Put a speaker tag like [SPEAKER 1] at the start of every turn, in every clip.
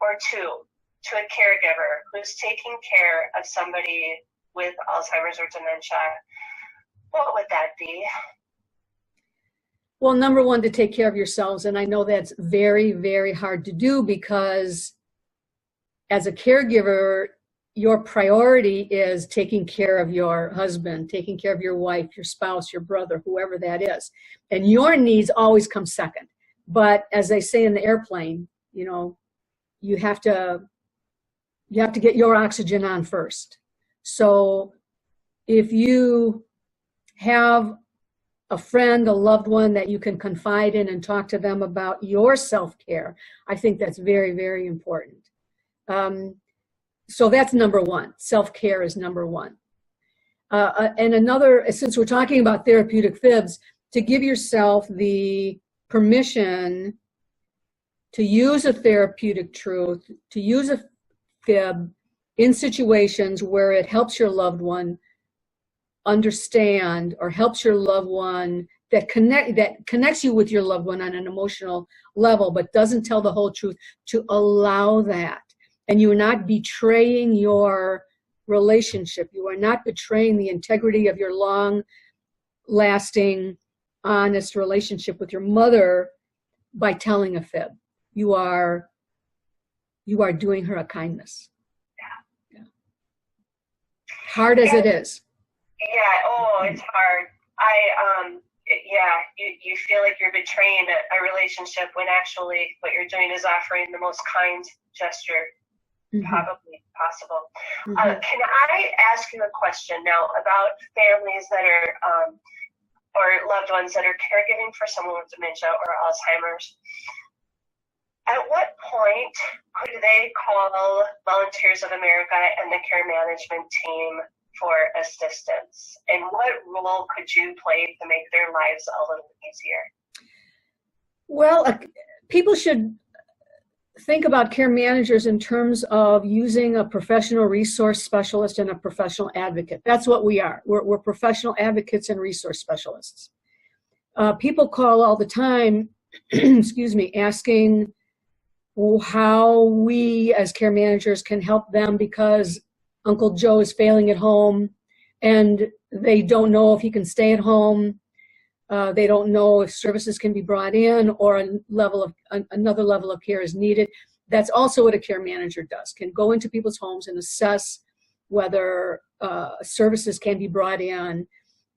[SPEAKER 1] or two to a caregiver who's taking care of somebody with Alzheimer's or dementia, what would that be?
[SPEAKER 2] Well, number one, to take care of yourselves. And I know that's very, very hard to do because as a caregiver, your priority is taking care of your husband, taking care of your wife, your spouse, your brother, whoever that is. And your needs always come second. But as they say in the airplane, you know, you have to get your oxygen on first. So if you have a friend, a loved one that you can confide in and talk to them about your self-care, I think that's very, very important. So that's number one. Self-care is number one. And another, since we're talking about therapeutic fibs, to give yourself the permission to use a therapeutic truth, to use a fib in situations where it helps your loved one understand or helps your loved one, that connects you with your loved one on an emotional level, but doesn't tell the whole truth, to allow that. And you are not betraying your relationship. You are not betraying the integrity of your long-lasting, honest relationship with your mother by telling a fib. You are doing her a kindness. Yeah. Hard as it is.
[SPEAKER 1] Yeah. Oh, it's hard. You feel like you're betraying a relationship when actually what you're doing is offering the most kind gesture probably possible. Can I ask you a question now about families that are, or loved ones that are caregiving for someone with dementia or Alzheimer's? At what point could they call Volunteers of America and the care management team for assistance? And what role could you play to make their lives a little easier?
[SPEAKER 2] Well, people should think about care managers in terms of using a professional resource specialist and a professional advocate. That's what we are. We're professional advocates and resource specialists. People call all the time, excuse me, asking how we as care managers can help them because Uncle Joe is failing at home and they don't know if he can stay at home. They don't know if services can be brought in or another level of care is needed. That's also what a care manager does, can go into people's homes and assess whether services can be brought in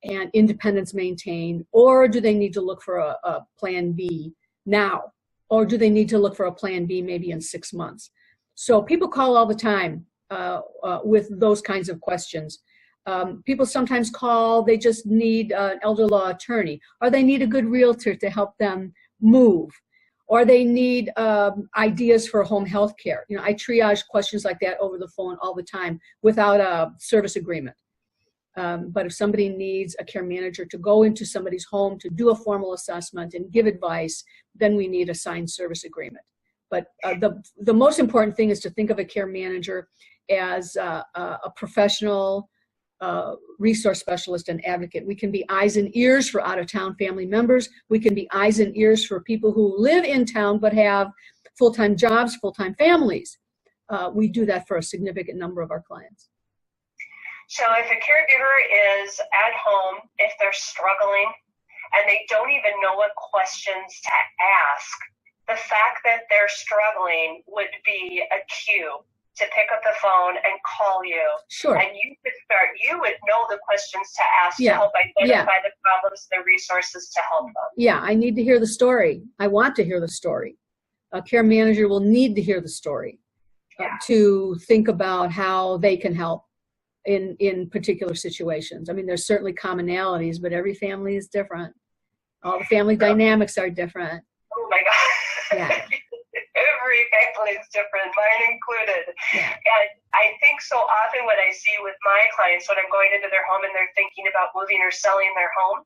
[SPEAKER 2] and independence maintained, or do they need to look for a plan B now, or do they need to look for a plan B maybe in 6 months. So people call all the time with those kinds of questions. People sometimes call, they just need an elder law attorney, or they need a good realtor to help them move, or they need ideas for home health care. You know, I triage questions like that over the phone all the time without a service agreement. But if somebody needs a care manager to go into somebody's home to do a formal assessment and give advice, then we need a signed service agreement. But the most important thing is to think of a care manager as a professional resource specialist and advocate. We can be eyes and ears for out-of-town family members. We can be eyes and ears for people who live in town but have full-time jobs, full-time families. We do that for a significant number of our clients.
[SPEAKER 1] So if a caregiver is at home, if they're struggling, and they don't even know what questions to ask, the fact that they're struggling would be a cue to pick up the phone and call you.
[SPEAKER 2] Sure.
[SPEAKER 1] And you would know the questions to ask to help identify the problems, the resources to help them.
[SPEAKER 2] Yeah, I need to hear the story. I want to hear the story. A care manager will need to hear the story to think about how they can help in particular situations. I mean, there's certainly commonalities, but every family is different. All the family dynamics are different.
[SPEAKER 1] Oh my God.
[SPEAKER 2] Yeah.
[SPEAKER 1] Every family is different, mine included.
[SPEAKER 2] Yeah.
[SPEAKER 1] And I think so often what I see with my clients when I'm going into their home and they're thinking about moving or selling their home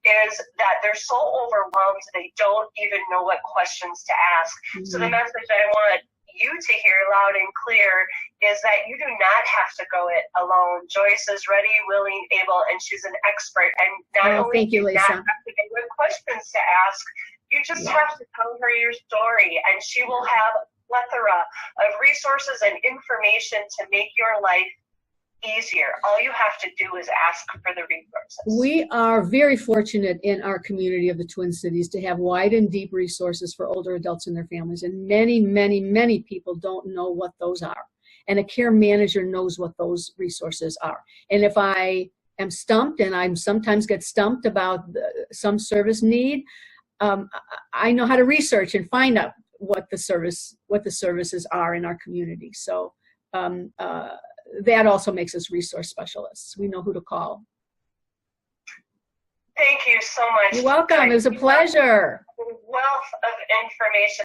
[SPEAKER 1] is that they're so overwhelmed they don't even know what questions to ask. Mm-hmm. So the message I want you to hear loud and clear is that you do not have to go it alone. Joyce is ready, willing, able, and she's an expert. And not only
[SPEAKER 2] thank you,
[SPEAKER 1] do you
[SPEAKER 2] Lisa.
[SPEAKER 1] not have to know what questions to ask, you just have to tell her your story, and she will have plethora of resources and information to make your life easier. All you have to do is ask for the resources.
[SPEAKER 2] We are very fortunate in our community of the Twin Cities to have wide and deep resources for older adults and their families, and many, many, many people don't know what those are. And a care manager knows what those resources are. And if I am stumped, and I sometimes get stumped about some service need, I know how to research and find out what the services are in our community. So that also makes us resource specialists. We know who to call.
[SPEAKER 1] Thank you so much.
[SPEAKER 2] You're welcome. It was a pleasure.
[SPEAKER 1] Wealth of information.